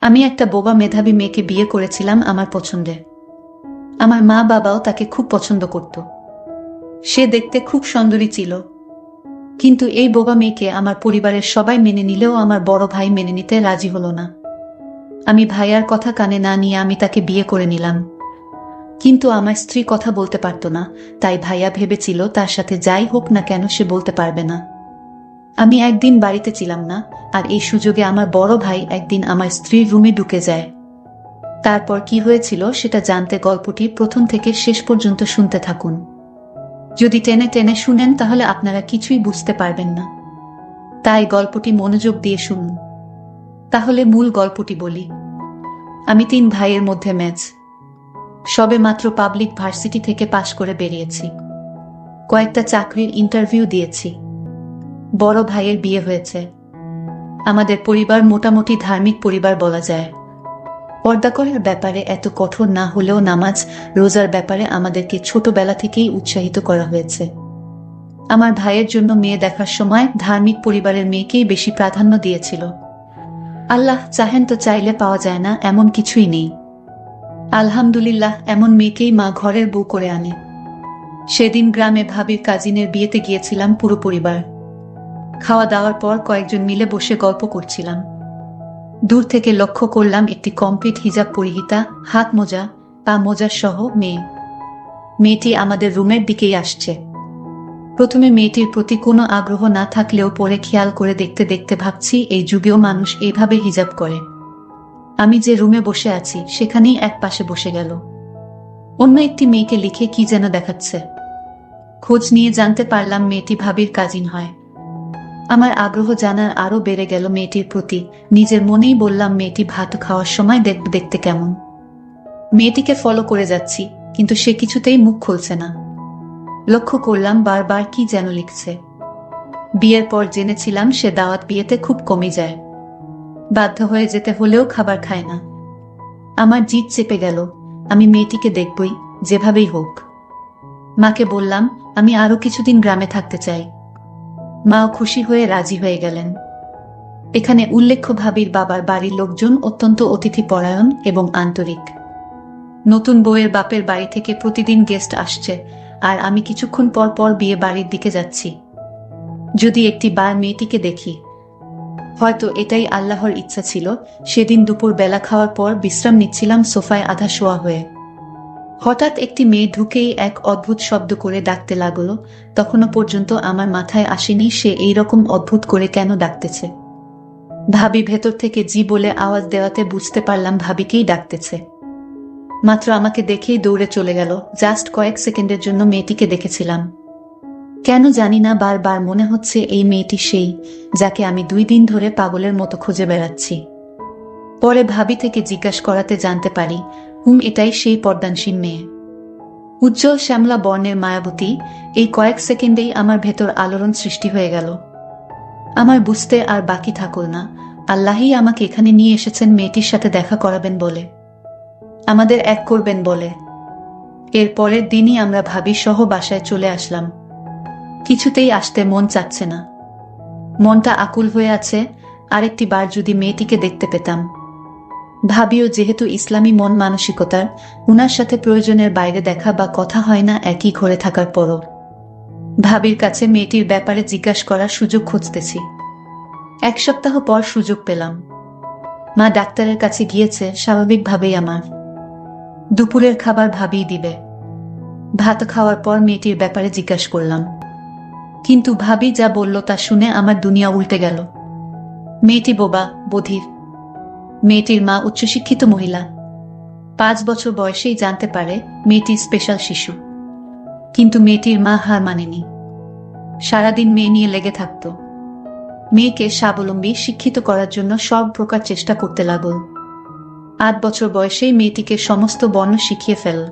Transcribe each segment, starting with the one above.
আমি একটা বোবা মেধাবী মেয়েকে বিয়ে করেছিলাম আমার পছন্দে। আমার মা বাবাও তাকে খুব পছন্দ করত। সে দেখতে খুব সুন্দরী ছিল। কিন্তু এই বোবা মেয়েকে আমার পরিবারের সবাই মেনে নিলেও আমার বড় ভাই মেনে নিতে রাজি হলো না। আমি ভাইয়ার কথা কানে না নিয়ে আমি তাকে বিয়ে করে নিলাম। কিন্তু আমার স্ত্রী কথা বলতে পারত না, তাই ভাইয়া ভেবেছিল তার সাথে যাই হোক না কেন সে বলতে পারবে না। আমি একদিন বাড়িতে ছিলাম না, আর এই সুযোগে আমার বড় ভাই একদিন আমার স্ত্রীর রুমে ঢুকে যায়। তারপর কি হয়েছিল সেটা জানতে গল্পটি প্রথম থেকে শেষ পর্যন্ত শুনতে থাকুন। যদি টেনে টেনে শুনেন তাহলে আপনারা কিছুই বুঝতে পারবেন না, তাই গল্পটি মনোযোগ দিয়ে শুনুন। তাহলে মূল গল্পটি বলি। আমি 3 ভাইয়ের মধ্যে ম্যাচ। সবে মাত্র পাবলিক ভার্সিটি থেকে পাশ করে বেরিয়েছি। কয়েকটা চাকরির ইন্টারভিউ দিয়েছি। বড় ভাইয়ের বিয়ে হয়েছে। আমাদের পরিবার মোটামুটি ধার্মিক পরিবার বলা যায়। পর্দা করার ব্যাপারে এত কঠোর না হলেও নামাজ রোজার ব্যাপারে আমাদেরকে ছোটবেলা থেকেই উৎসাহিত করা হয়েছে। আমার ভাইয়ের জন্য মেয়ে দেখার সময় ধার্মিক পরিবারের মেয়েকেই বেশি প্রাধান্য দিয়েছিল। আল্লাহ চাহেন তো চাইলে পাওয়া যায় না এমন কিছুই নেই। আলহামদুলিল্লাহ, এমন মেয়েকেই মা ঘরের বউ করে আনে। সেদিন গ্রামে ভাবির কাজিনের বিয়েতে গিয়েছিলাম পুরো পরিবার। খাওয়া দাওয়ার পর কয়েকজন মিলে বসে গল্প করছিলাম। দূর থেকে লক্ষ্য করলাম একটি কমপ্লিট হিজাব পরিহিতা, হাত মোজা, পা মোজা সহ মেয়ে। মেয়েটি আমাদের রুমের দিকেই আসছে। প্রথমে মেয়েটির প্রতি কোনো আগ্রহ না থাকলেও পরে খেয়াল করে দেখতে দেখতে ভাবছি এই যুগেও মানুষ এইভাবে হিজাব করে। আমি যে রুমে বসে আছি সেখানেই এক পাশে বসে গেল। অন্য একটি মেয়েকে লিখে কি যেন দেখাচ্ছে। খোঁজ নিয়ে জানতে পারলাম মেয়েটি ভাবির কাজিন হয়। আমার আগ্রহ জানার আরো বেড়ে গেল মেয়েটির প্রতি। নিজের মনেই বললাম মেয়েটি ভাত খাওয়ার সময় দেখতে কেমন। মেয়েটিকে ফলো করে যাচ্ছি, কিন্তু সে কিছুতেই মুখ খুলছে না। লক্ষ্য করলাম বারবার কি যেন লিখছে। বিয়ের পর জেনেছিলাম সে দাওয়াত বিয়েতে খুব কমই যায়। বাধ্য হয়ে যেতে হলেও খাবার খায় না। আমার জিদ চেপে গেল। আমি মেয়েটিকে দেখবই, যেভাবেই হোক। মাকে বললাম আমি আরো কিছুদিন গ্রামে থাকতে চাই। মাও খুশি হয়ে রাজি হয়ে গেলেন। এখানে উল্লেখ্য ভাবির বাবার বাড়ির লোকজন অত্যন্ত অতিথিপরায়ণ এবং আন্তরিক। নতুন বউয়ের বাপের বাড়ি থেকে প্রতিদিন গেস্ট আসছে, আর আমি কিছুক্ষণ পর পর বিয়ে বাড়ির দিকে যাচ্ছি। যদি একটি বার মেয়েটিকে দেখি। হয়তো এটাই আল্লাহর ইচ্ছা ছিল। সেদিন দুপুর বেলা খাওয়ার পর বিশ্রাম নিচ্ছিলাম সোফায় আধা শোয়া হয়ে। হঠাৎ একটি মেয়ে ঢুকেই এক অদ্ভুত শব্দ করে ডাকতে লাগলো। তখনও পর্যন্ত আমার মাথায় আসেনি সে এইরকম অদ্ভুত করে কেন ডাকতেছে। ভাবি ভেতর থেকে জি বলে আওয়াজ দেওয়াতে বুঝতে পারলাম ভাবিকেই ডাকতেছে। মাত্র আমাকে দেখেই দৌড়ে চলে গেল। জাস্ট কয়েক সেকেন্ডের জন্য মেয়েটিকে দেখেছিলাম। কেন জানি না বারবার মনে হচ্ছে এই মেয়েটি সেই, যাকে আমি 2 দিন ধরে পাগলের মতো খুঁজে বেড়াচ্ছি। পরে ভাবি থেকে জিজ্ঞাসা করাতে জানতে পারি এটাই সেই পর্দানসীন মেয়ে। উজ্জ্বল শ্যামলা বর্ণের মায়াবতী। এই কয়েক সেকেন্ডেই আমার ভেতর আলোড়ন সৃষ্টি হয়ে গেল। আমার বুঝতে আর বাকি থাকল না, আল্লাহই আমাকে এখানে নিয়ে এসেছেন মেয়েটির সাথে দেখা করাবেন বলে, আমাদের এক করবেন বলে। এর পরের দিনই আমরা ভাবি সহ বাসায় চলে আসলাম। কিছুতেই আসতে মন চাচ্ছে না। মনটা আকুল হয়ে আছে আরেকটি বার যদি মেয়েটিকে দেখতে পেতাম। ভাবিও যেহেতু ইসলামী মন মানসিকতার, উনার সাথে প্রয়োজনের বাইরে দেখা বা কথা হয় না একই ঘরে থাকার পরও। ভাবির কাছে মেয়েটির ব্যাপারে জিজ্ঞাসা করার সুযোগ খুঁজতেছি। 1 সপ্তাহ পর সুযোগ পেলাম। মা ডাক্তারের কাছে গিয়েছে, স্বাভাবিকভাবেই আমার দুপুরের খাবার ভাবিই দিবে। ভাত খাওয়ার পর মেয়েটির ব্যাপারে জিজ্ঞাসা করলাম, কিন্তু ভাবি যা বলল তা শুনে আমার দুনিয়া উল্টে গেল। মেয়েটি বোবা, বধির। মেয়েটির মা উচ্চশিক্ষিত মহিলা। 5 বছর বয়সেই জানতে পারে মেয়েটি স্পেশাল শিশু। কিন্তু মেয়েটির মা হার মানেনি। সারাদিন মেয়ে নিয়ে লেগে থাকত। মেয়েকে স্বাবলম্বী শিক্ষিত করার জন্য সব প্রকার চেষ্টা করতে লাগল। 8 বছর বয়সেই মেয়েটিকে সমস্ত বর্ণ শিখিয়ে ফেলল।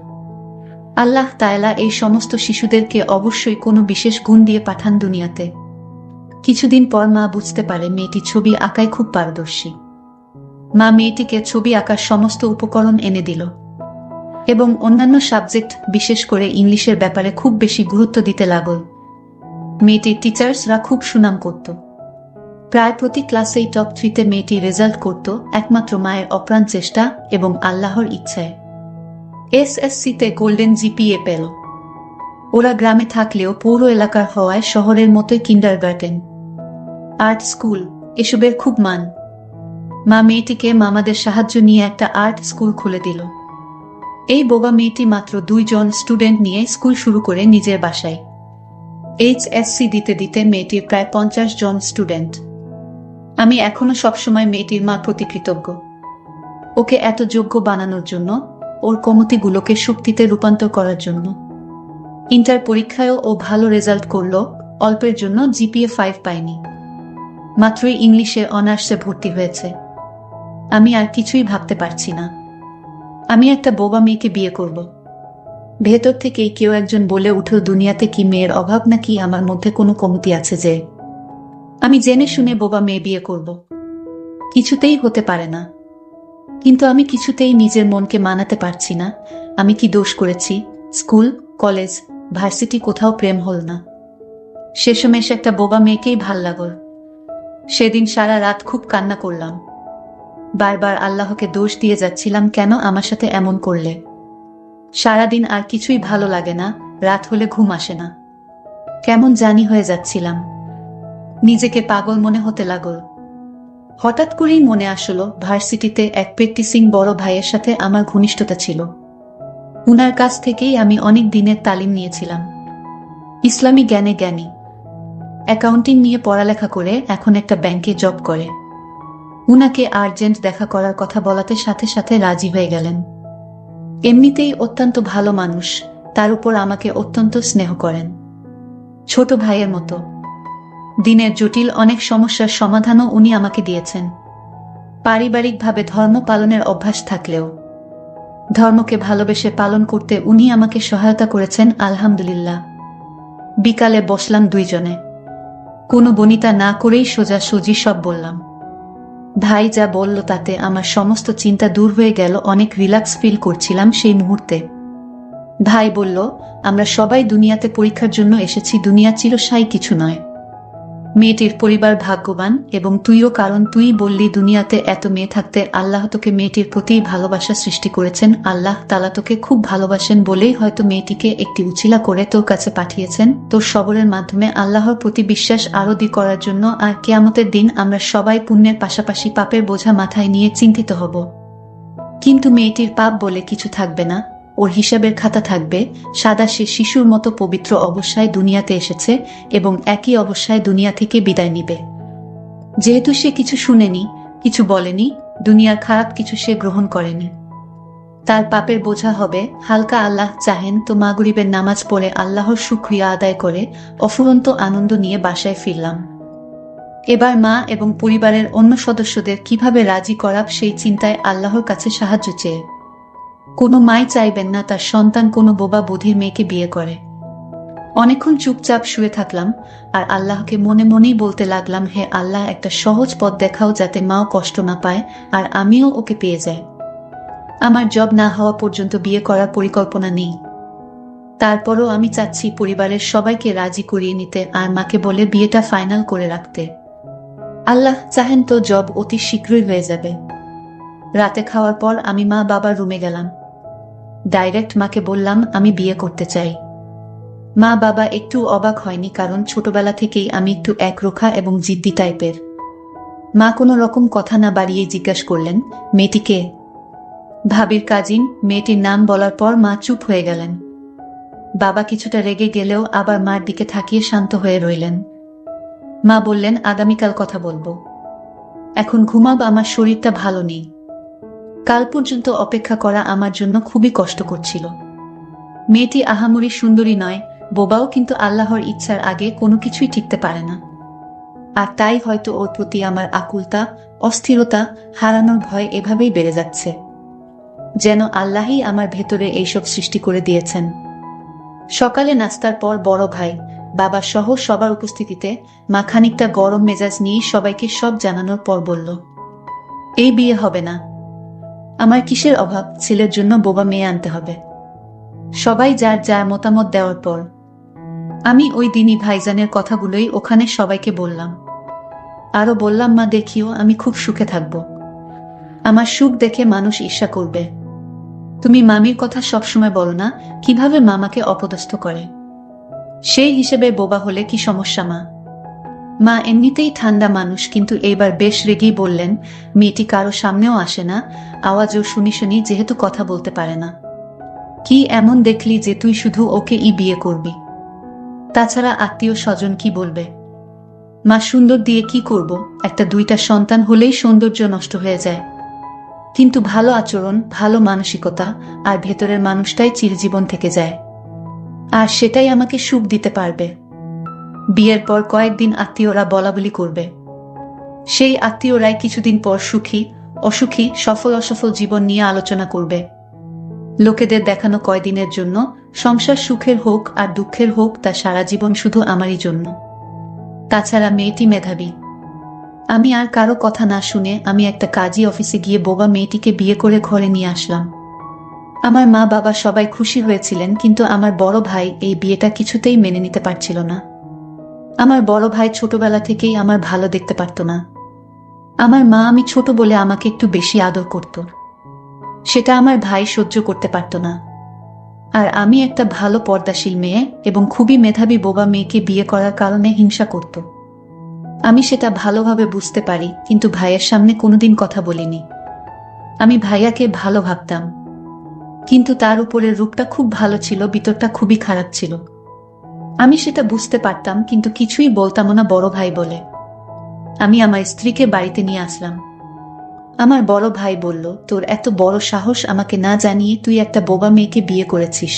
আল্লাহ তাআলা এই সমস্ত শিশুদেরকে অবশ্যই কোনো বিশেষ গুণ দিয়ে পাঠান দুনিয়াতে। কিছুদিন পর মা বুঝতে পারে মেয়েটি ছবি আঁকায় খুব পারদর্শী। মা মেয়েটিকে ছবি আঁকার সমস্ত উপকরণ এনে দিল এবং অন্যান্য সাবজেক্ট, বিশেষ করে ইংলিশের ব্যাপারে খুব বেশি গুরুত্ব দিতে লাগল। মেয়েটির টিচার্সরা খুব সুনাম করত। প্রায় প্রতি ক্লাসেই টপ 3-তে মেয়েটি রেজাল্ট করত একমাত্র মায়ের অপ্রাণ চেষ্টা এবং আল্লাহর ইচ্ছায়। এসএসসিতে গোল্ডেন জিপিএ পেল। ওরা গ্রামে থাকলেও পৌর এলাকার হওয়ায় শহরের মতোই কিন্ডারগার্টেন, আর্ট স্কুল এসবের খুব মান। মা মেয়েটিকে মামাদের সাহায্য নিয়ে একটা আর্ট স্কুল খুলে দিল। এই বোবা মেয়েটি মাত্র 2 জন স্টুডেন্ট নিয়ে স্কুল শুরু করে নিজের বাসায়। এইচএসসি দিতে দিতে মেয়েটির প্রায় 50 জন স্টুডেন্ট। আমি এখনো সবসময় মেয়েটির মা প্রতি কৃতজ্ঞ। ওকে এত যোগ্য বানানোর জন্য, ওর কমতিগুলোকে শক্তিতে রূপান্তর করার জন্য। ইন্টার পরীক্ষায়ও ও ভালো রেজাল্ট করল, অল্পের জন্য জিপিএ 5 পায়নি। মাত্রই ইংলিশে অনার্সে ভর্তি হয়েছে। আমি আর কিছুই ভাবতে পারছি না। আমি একটা বোবা মেয়েকে বিয়ে করব। ভেতর থেকেই কেউ একজন বলে উঠল, দুনিয়াতে কি মেয়ের অভাব নাকি আমার মধ্যে কোনো কমতি আছে যে আমি জেনে শুনে বোবা মেয়ে বিয়ে করব? কিছুতেই হতে পারে না। কিন্তু আমি কিছুতেই নিজের মনকে মানাতে পারছি না। আমি কি দোষ করেছি? স্কুল, কলেজ, ভার্সিটি কোথাও প্রেম হল না। শেষমেশ একটা বোবা মেয়েকেই ভাল লাগল। সেদিন সারা রাত খুব কান্না করলাম। বারবার আল্লাহকে দোষ দিয়ে যাচ্ছিলাম, কেন আমার সাথে এমন করলে? সারাদিন আর কিছুই ভালো লাগে না, রাত হলে ঘুম আসে না। কেমন জানি হয়ে যাচ্ছিলাম, নিজেকে পাগল মনে হতে লাগল। হঠাৎ করেই মনে আসলো, ভার্সিটিতে এক প্র্যাকটিসিং বড় ভাইয়ের সাথে আমার ঘনিষ্ঠতা ছিল। উনার কাছ থেকেই আমি অনেক দিনের তালিম নিয়েছিলাম। ইসলামী জ্ঞানে জ্ঞানী, অ্যাকাউন্টিং নিয়ে পড়ালেখা করে এখন একটা ব্যাংকে জব করে। উনাকে আর্জেন্ট দেখা করার কথা বলাতে সাথে সাথে রাজি হয়ে গেলেন। এমনিতেই অত্যন্ত ভালো মানুষ, তার উপর আমাকে অত্যন্ত স্নেহ করেন, ছোট ভাইয়ের মতো। দিনের জটিল অনেক সমস্যার সমাধানও উনি আমাকে দিয়েছেন। পারিবারিকভাবে ধর্ম পালনের অভ্যাস থাকলেও ধর্মকে ভালোবেসে পালন করতে উনি আমাকে সহায়তা করেছেন, আলহামদুলিল্লাহ। বিকালে বসলাম দুইজনে, কোনো বনিতা না করেই সোজাসুজি সব বললাম। ভাই যা বলল তাতে আমার সমস্ত চিন্তা দূর হয়ে গেল। অনেক রিল্যাক্স ফিল করছিলাম সেই মুহূর্তে। ভাই বলল, আমরা সবাই দুনিয়াতে পরীক্ষার জন্য এসেছি, দুনিয়া চিরস্থায়ী কিছু নয়। মেয়েটির পরিবার ভাগ্যবান এবং তুইও, কারণ তুই বললি দুনিয়াতে এত মেয়ে থাকতে আল্লাহ তোকে মেয়েটির প্রতি ভালোবাসা সৃষ্টি করেছেন। আল্লাহ তাআলা তোকে খুব ভালোবাসেন বলেই হয়তো মেয়েটিকে একটি উছিলা করে তোর কাছে পাঠিয়েছেন, তোর সবরের মাধ্যমে আল্লাহর প্রতি বিশ্বাস আরো দৃঢ় করার জন্য। আর কিয়ামতের দিন আমরা সবাই পুণ্যের পাশাপাশি পাপের বোঝা মাথায় নিয়ে চিন্তিত হব। কিন্তু মেয়েটির পাপ বলে কিছু থাকবে না, ওর হিসাবের খাতা থাকবে সাদা। সে শিশুর মতো পবিত্র অবস্থায় দুনিয়াতে এসেছে এবং একই অবস্থায় দুনিয়া থেকে বিদায় নিবে। যেহেতু সে কিছু শুনেনি, কিছু বলেনি, দুনিয়ার খারাপ কিছু সে গ্রহণ করেনি, তার পাপের বোঝা হবে হালকা। আল্লাহ চাহেন তো মাগরিবের নামাজ পড়ে আল্লাহর শুকরিয়া আদায় করে অফুরন্ত আনন্দ নিয়ে বাসায় ফিরলাম। এবার মা এবং পরিবারের অন্য সদস্যদের কিভাবে রাজি করাব সেই চিন্তায় আল্লাহর কাছে সাহায্য চেয়ে। কোনো মাই চাইবেন না তার সন্তান কোনো বোবা বধির মেয়েকে বিয়ে করে। অনেকক্ষণ চুপচাপ শুয়ে থাকলাম আর আল্লাহকে মনে মনেই বলতে লাগলাম, হে আল্লাহ, একটা সহজ পথ দেখাও যাতে মাও কষ্ট না পায় আর আমিও ওকে পেয়ে যাই। আমার জব না হওয়া পর্যন্ত বিয়ে করার পরিকল্পনা নেই। তারপরও আমি চাচ্ছি পরিবারের সবাইকে রাজি করিয়ে নিতে আর মাকে বলে বিয়েটা ফাইনাল করে রাখতে। আল্লাহ চাহেন তো জব অতি শীঘ্রই হয়ে যাবে। রাতে খাওয়ার পর আমি মা বাবার রুমে গেলাম। ডাইরেক্ট মাকে বললাম আমি বিয়ে করতে চাই। মা বাবা একটু অবাক হয়নি, কারণ ছোটবেলা থেকেই আমি একটু একরোখা এবং জিদ্দি টাইপের। মা কোনো রকম কথা না বাড়িয়ে জিজ্ঞাসা করলেন, মেয়েটি কে? ভাবির কাজিন। মেয়েটির নাম বলার পর মা চুপ হয়ে গেলেন। বাবা কিছুটা রেগে গেলেও আবার মার দিকে তাকিয়ে শান্ত হয়ে রইলেন। মা বললেন, আগামীকাল কথা বলবো, এখন ঘুমাব, আমার শরীরটা ভালো নেই। কাল পর্যন্ত অপেক্ষা করা আমার জন্য খুবই কষ্ট করছিল। মেয়েটি আহামরি সুন্দরী নয়, বোবাও, কিন্তু আল্লাহর ইচ্ছার আগে কোনো কিছুই টিকতে পারে না। আর তাই হয়তো ওর প্রতি আমার আকুলতা, অস্থিরতা, হারানোর ভয় এভাবেই বেড়ে যাচ্ছে, যেন আল্লাহই আমার ভেতরে এইসব সৃষ্টি করে দিয়েছেন। সকালে নাস্তার পর বড় ভাই, বাবা সহ সবার উপস্থিতিতে মা খানিকটা গরম মেজাজ নিয়ে সবাইকে সব জানানোর পর বলল, এই বিয়ে হবে না। আমার কিসের অভাব? ছেলের জন্য বোবা মেয়ে আনতে হবে। সবাই যার যার মতামত দেওয়ার পর আমি ওই দিনই ভাইজানের কথাগুলোই ওখানে সবাইকে বললাম। আরো বললাম, মা দেখিও, আমি খুব সুখে থাকব। আমার সুখ দেখে মানুষ ঈর্ষা করবে। তুমি মামির কথা সবসময় বলো না, কিভাবে মামাকে অপদস্থ করে। সেই হিসেবে বোবা হলে কি সমস্যা মা? মা এমনিতেই ঠান্ডা মানুষ, কিন্তু এইবার বেশ রেগেই বললেন, মেয়েটি কারো সামনেও আসে না, আওয়াজও শুনি শুনি, যেহেতু কথা বলতে পারে না। কি এমন দেখলি যে তুই শুধু ওকে বিয়ে করবি? তাছাড়া আত্মীয় স্বজন কি বলবে? মা, সুন্দর দিয়ে কি করব? একটা দুইটা সন্তান হলেই সৌন্দর্য নষ্ট হয়ে যায়। কিন্তু ভালো আচরণ, ভালো মানসিকতা আর ভেতরের মানুষটাই চিরজীবন থেকে যায়। আর সেটাই আমাকে সুখ দিতে পারবে। বিয়ের পর কয়েকদিন আত্মীয়রা বলাবলি করবে। সেই আত্মীয়রাই কিছুদিন পর সুখী অসুখী, সফল অসফল জীবন নিয়ে আলোচনা করবে। লোকেদের দেখানো কয়দিনের জন্য, সংসার সুখের হোক আর দুঃখের হোক, তা সারা জীবন শুধু আমারই জন্য। তাছাড়া মেয়েটি মেধাবী। আমি আর কারো কথা না শুনে আমি একটা কাজী অফিসে গিয়ে বোবা মেয়েটিকে বিয়ে করে ঘরে নিয়ে আসলাম। আমার মা বাবা সবাই খুশি হয়েছিলেন, কিন্তু আমার বড় ভাই এই বিয়েটা কিছুতেই মেনে নিতে পারছিল না। আমার বড় ভাই ছোটবেলা থেকেই আমার ভালো দেখতে পারত না। আমার মা আমি ছোট বলে আমাকে একটু বেশি আদর করত, সেটা আমার ভাই সহ্য করতে পারত না। আর আমি একটা ভালো পর্দাশীল মেয়ে এবং খুবই মেধাবী বোবা মেয়েকে বিয়ে করার কারণে হিংসা করত। আমি সেটা ভালোভাবে বুঝতে পারি, কিন্তু ভাইয়ের সামনে কোনোদিন কথা বলিনি। আমি ভাইয়াকে ভালো ভাবতাম, কিন্তু তার উপরের রূপটা খুব ভালো ছিল, ভিতরটা খুবই খারাপ ছিল। আমি সেটা বুঝতে পারতাম, কিন্তু কিছুই বলতাম না বড় ভাই বলে। আমি আমার স্ত্রীকে বাড়িতে নিয়ে আসলাম। আমার বড় ভাই বলল, তোর এত বড় সাহস, আমাকে না জানিয়ে তুই একটা বোবা মেয়েকে বিয়ে করেছিস।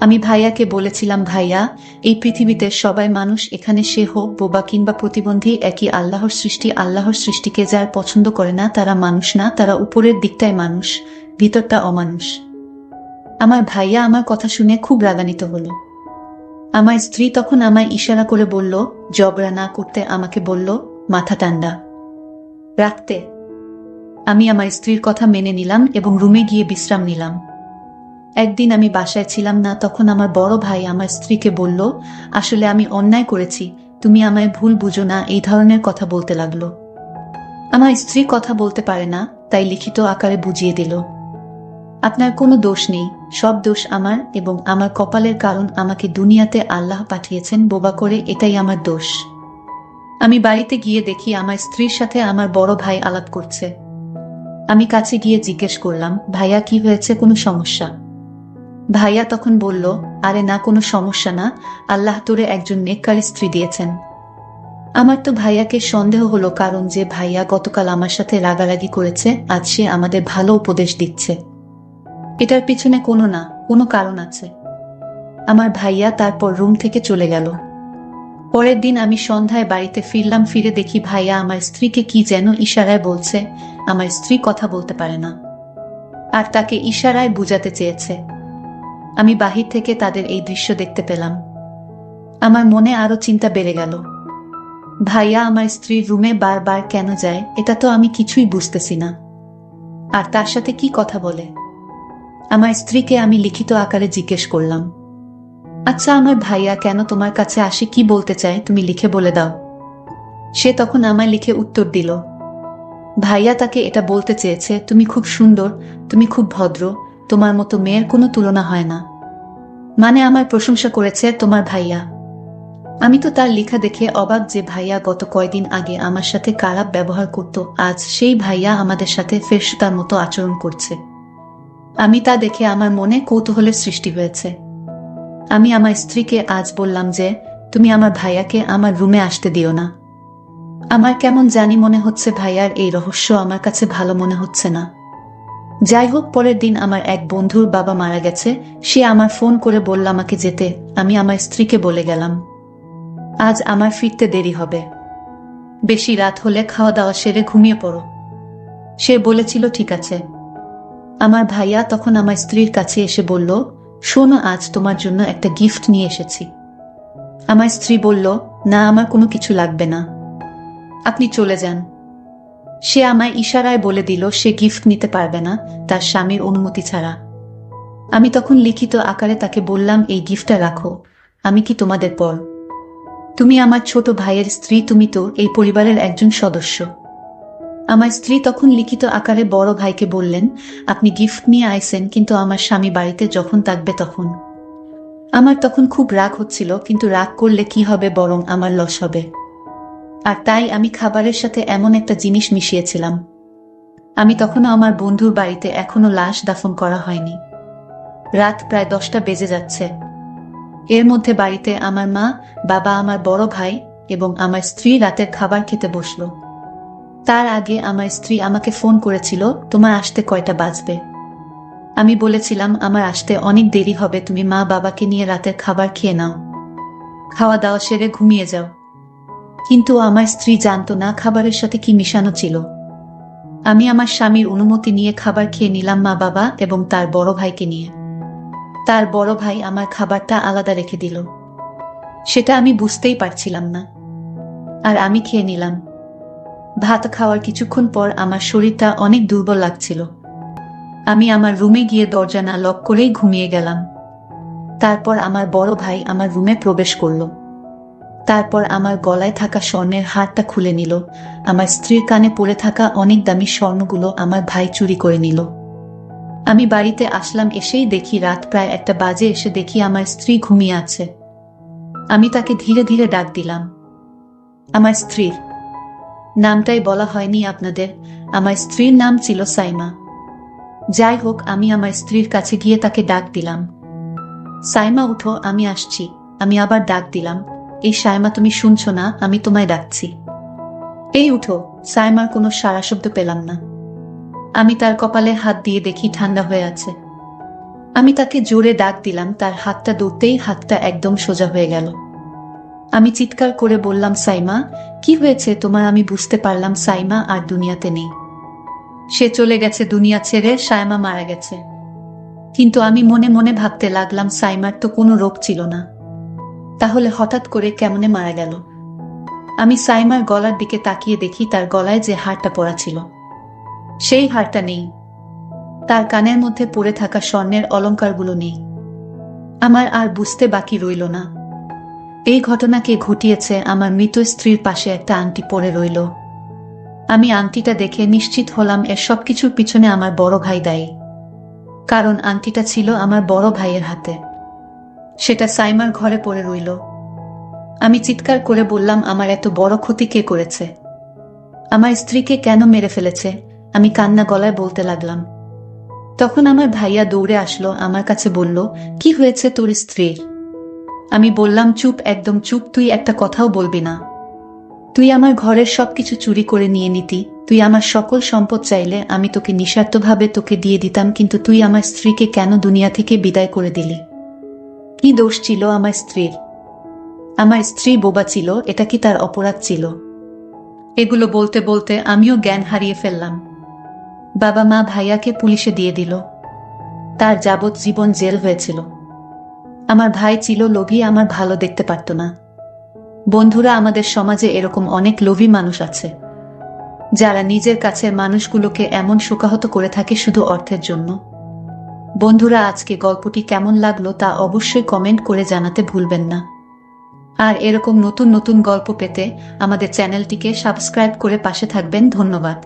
আমি ভাইয়াকে বলেছিলাম, ভাইয়া, এই পৃথিবীতে সবাই মানুষ, এখানে সে হোক বোবা কিংবা প্রতিবন্ধী, একই আল্লাহর সৃষ্টি। আল্লাহর সৃষ্টিকে যারা পছন্দ করে না তারা মানুষ না, তারা উপরের দিকটাই মানুষ, ভিতরটা অমানুষ। আমার ভাইয়া আমার কথা শুনে খুব রাগান্বিত হলো। আমার স্ত্রী তখন আমায় ইশারা করে বলল, ঝগড়া না করতে, আমাকে বলল মাথা ঠান্ডা রাখতে। আমি আমার স্ত্রীর কথা মেনে নিলাম এবং রুমে গিয়ে বিশ্রাম নিলাম। একদিন আমি বাসায় ছিলাম না, তখন আমার বড় ভাই আমার স্ত্রীকে বলল, আসলে আমি অন্যায় করেছি, তুমি আমায় ভুল বুঝো না, এই ধরনের কথা বলতে লাগলো। আমার স্ত্রী কথা বলতে পারে না, তাই লিখিত আকারে বুঝিয়ে দিল, আপনার কোনো দোষ নেই, সব দোষ আমার এবং আমার কপালের, কারণ আমাকে দুনিয়াতে আল্লাহ পাঠিয়েছেন বোবা করে, এটাই আমার দোষ। আমি বাড়িতে গিয়ে দেখি আমার স্ত্রীর সাথে আমার বড় ভাই আলাপ করছে। আমি কাছে গিয়ে জিজ্ঞেস করলাম, ভাইয়া কি হয়েছে, কোনো সমস্যা? ভাইয়া তখন বলল, আরে না, কোনো সমস্যা না, আল্লাহ তোরে একজন নেককার স্ত্রী দিয়েছেন। আমার তো ভাইয়াকে সন্দেহ হলো, কারণ যে ভাইয়া গতকাল আমার সাথে রাগারাগি করেছে, আজ সে আমাদের ভালো উপদেশ দিচ্ছে। এটার পিছনে কোনো কারণ আছে। আমার ভাইয়া তারপর রুম থেকে চলে গেল। পরের দিন আমি সন্ধ্যায় বাড়িতে ফিরলাম, ফিরে দেখি ভাইয়া আমার স্ত্রীকে কি যেন ইশারায় বলছে। আমার স্ত্রী কথা বলতে পারে না, আর তাকে ইশারায় বুঝাতে চেয়েছে। আমি বাহির থেকে তাদের এই দৃশ্য দেখতে পেলাম। আমার মনে আরো চিন্তা বেড়ে গেল। ভাইয়া আমার স্ত্রীর রুমে বারবার কেন যায়, এটা তো আমি কিছুই বুঝতেছি না। আর তার সাথে কি কথা বলে? আমার স্ত্রীকে আমি লিখিত আকারে জিজ্ঞেস করলাম, আচ্ছা, আমার ভাইয়া কেন তোমার কাছে আসে, কি বলতে চায়, তুমি লিখে বলে দাও। সে তখন আমায় লিখে উত্তর দিল, ভাইয়া তাকে এটা বলতে চেয়েছে, তুমি খুব সুন্দর, তুমি খুব ভদ্র, তোমার মতো মেয়ের কোনো তুলনা হয় না। মানে আমার প্রশংসা করেছে তোমার ভাইয়া। আমি তো তার লেখা দেখে অবাক, যে ভাইয়া গত কয়দিন আগে আমার সাথে খারাপ ব্যবহার করত, আজ সেই ভাইয়া আমাদের সাথে ফেরেশতার মতো আচরণ করছে। আমি তা দেখে আমার মনে কৌতূহলের সৃষ্টি হয়েছে। আমি আমার স্ত্রীকে আজ বললাম যে, তুমি আমার ভাইয়াকে আমার রুমে আসতে দিও না। আমার কেমন জানি মনে হচ্ছে ভাইয়ার এই রহস্য আমার কাছে ভালো মনে হচ্ছে না। যাই হোক, পরের দিন আমার এক বন্ধুর বাবা মারা গেছে। সে আমার ফোন করে বলল আমাকে যেতে। আমি আমার স্ত্রীকে বলে গেলাম, আজ আমার ফিরতে দেরি হবে, বেশি রাত হলে খাওয়া দাওয়া সেরে ঘুমিয়ে পড়ো। সে বলেছিল ঠিক আছে। আমার ভাইয়া তখন আমার স্ত্রীর কাছে এসে বলল, শোনো, আজ তোমার জন্য একটা গিফট নিয়ে এসেছি। আমার স্ত্রী বলল, না, আমার কোনো কিছু লাগবে না, আপনি চলে যান। সে আমায় ইশারায় বলে দিল সে গিফট নিতে পারবে না তার স্বামীর অনুমতি ছাড়া। আমি তখন লিখিত আকারে তাকে বললাম, এই গিফটটা রাখো, আমি কি তোমাদের পর? তুমি আমার ছোট ভাইয়ের স্ত্রী, তুমি তো এই পরিবারের একজন সদস্য। আমার স্ত্রী তখন লিখিত আকারে বড় ভাইকে বললেন, আপনি গিফট নিয়ে আইছেন, কিন্তু আমার স্বামী বাড়িতে যখন থাকবে তখন। আমার তখন খুব রাগ হচ্ছিল, কিন্তু রাগ করলে কি হবে, বরং আমার লস হবে। আর তাই আমি খাবারের সাথে এমন একটা জিনিস মিশিয়েছিলাম। আমি তখনও আমার বন্ধুর বাড়িতে, এখনো লাশ দাফন করা হয়নি। রাত প্রায় 10টা বেজে যাচ্ছে। এর মধ্যে বাড়িতে আমার মা, বাবা, আমার বড় ভাই এবং আমার স্ত্রী রাতের খাবার খেতে বসলো। তার আগে আমার স্ত্রী আমাকে ফোন করেছিল, তোমার আসতে কয়টা বাজবে? আমি বলেছিলাম, আমার আসতে অনেক দেরি হবে, তুমি মা বাবাকে নিয়ে রাতের খাবার খেয়ে নাও, খাওয়া দাওয়া সেরে ঘুমিয়ে যাও। কিন্তু আমার স্ত্রী জানতো না খাবারের সাথে কি মিশানো ছিল। আমি আমার স্বামীর অনুমতি নিয়ে খাবার খেয়ে নিলাম, মা বাবা এবং তার বড় ভাইকে নিয়ে। তার বড় ভাই আমার খাবারটা আলাদা রেখে দিল, সেটা আমি বুঝতেই পারছিলাম না। আর আমি খেয়ে নিলাম। ভাত খাওয়ার কিছুক্ষণ পর আমার শরীরটা অনেক দুর্বল লাগছিল। আমি আমার রুমে গিয়ে দরজা না লক করেই ঘুমিয়ে গেলাম। তারপর আমার বড় ভাই আমার রুমে প্রবেশ করলো। তারপর আমার গলায় থাকা স্বর্ণের হারটা খুলে নিল। আমার স্ত্রীর কানে পড়ে থাকা অনেক দামি স্বর্ণগুলো আমার ভাই চুরি করে নিল। আমি বাড়িতে আসলাম, এসেই দেখি রাত প্রায় 1টা বাজে। এসে দেখি আমার স্ত্রী ঘুমিয়ে আছে। আমি তাকে ধীরে ধীরে ডাক দিলাম। আমার স্ত্রীর নামটাই বলা হয়নি আপনাদের। আমার স্ত্রীর নাম ছিল সাইমা। যাই হোক, আমি আমার স্ত্রীর কাছে গিয়ে তাকে ডাক দিলাম, সাইমা উঠো, আমি আসছি। আমি আবার ডাক দিলাম, এই সাইমা, তুমি শুনছো না? আমি তোমায় ডাকছি, এই উঠো। সাইমার কোনো সাড়া শব্দ পেলাম না। আমি তার কপালে হাত দিয়ে দেখি ঠান্ডা হয়ে আছে। আমি তাকে জোরে ডাক দিলাম, তার হাতটা ধরতেই হাতটা একদম সোজা হয়ে গেল। আমি চিৎকার করে বললাম, সাইমা, কি হয়েছে তোমার? আমি বুঝতে পারলাম সাইমা আর দুনিয়াতে নেই। সে চলে গেছে দুনিয়া ছেড়ে, সাইমা মারা গেছে। কিন্তু আমি মনে মনে ভাবতে লাগলাম, সাইমার তো কোনো রোগ ছিল না, তাহলে হঠাৎ করে কেমনে মারা গেল? আমি সাইমার গলার দিকে তাকিয়ে দেখি তার গলায় যে হারটা পরা ছিল, সেই হারটা নেই। তার কানের মধ্যে পড়ে থাকা স্বর্ণের অলংকারগুলো নেই। আমার আর বুঝতে বাকি রইল না, এই ঘটনাকে ঘটিয়েছে আমার মৃত স্ত্রীর পাশে একটা আংটি পড়ে রইল। আমি আংটিটা দেখে নিশ্চিত হলাম এর সবকিছুর পিছনে আমার বড় ভাই দায়ী। কারণ আংটিটা ছিল আমার বড় ভাইয়ের হাতে, সেটা সাইমার ঘরে পড়ে রইল। আমি চিৎকার করে বললাম, আমার এত বড় ক্ষতি কে করেছে? আমার স্ত্রীকে কেন মেরে ফেলেছে? আমি কান্না গলায় বলতে লাগলাম। তখন আমার ভাইয়া দৌড়ে আসলো, আমার কাছে বলল, কি হয়েছে তোর স্ত্রীর? আমি বললাম, চুপ, একদম চুপ, তুই একটা কথাও বলবি না। তুই আমার ঘরের সবকিছু চুরি করে নিয়ে নিতি, তুই আমার সকল সম্পদ চাইলে আমি তোকে নিঃস্বার্থভাবে তোকে দিয়ে দিতাম, কিন্তু তুই আমার স্ত্রীকে কেন দুনিয়া থেকে বিদায় করে দিলি? কি দোষ ছিল আমার স্ত্রীর? আমার স্ত্রী বোবা ছিল, এটা কি তার অপরাধ ছিল? এগুলো বলতে বলতে আমিও জ্ঞান হারিয়ে ফেললাম। বাবা মা ভাইয়াকে পুলিশে দিয়ে দিল, তার যাবজ্জীবন জেল হয়েছিল। আমার ভাই ছিল লোভী, আমার ভালো দেখতে পারত না। বন্ধুরা, আমাদের সমাজে এরকম অনেক লোভী মানুষ আছে, যারা নিজের কাছের মানুষগুলোকে এমন শোকাহত করে থাকে শুধু অর্থের জন্য। বন্ধুরা, আজকে গল্পটি কেমন লাগলো তা অবশ্যই কমেন্ট করে জানাতে ভুলবেন না। আর এরকম নতুন নতুন গল্প পেতে আমাদের চ্যানেলটিকে সাবস্ক্রাইব করে পাশে থাকবেন। ধন্যবাদ।